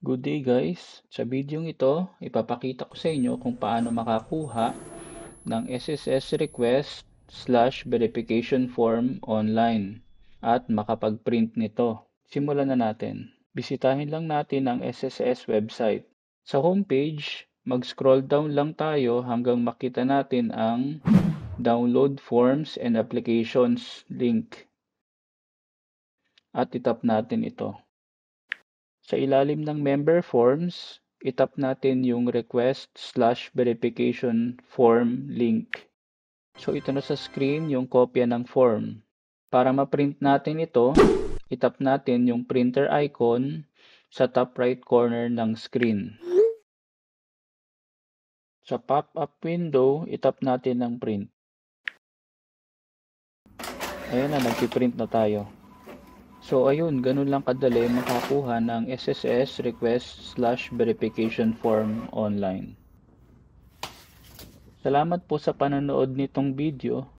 Good day guys! Sa videong ito, ipapakita ko sa inyo kung paano makakuha ng SSS request slash verification form online at makapag-print nito. Simulan na natin. Bisitahin lang natin ang SSS website. Sa homepage, mag-scroll down lang tayo hanggang makita natin ang Download Forms and Applications link at itap natin ito. Sa ilalim ng member forms, itap natin yung request slash verification form link. So ito na sa screen yung kopya ng form. Para ma-print natin ito, itap natin yung printer icon sa top right corner ng screen. Sa pop-up window, itap natin ang print. Ayan na, nagpiprint na tayo. So ayun, ganun lang kadali makakuha ng SSS request slash verification form online. Salamat po sa panonood nitong video.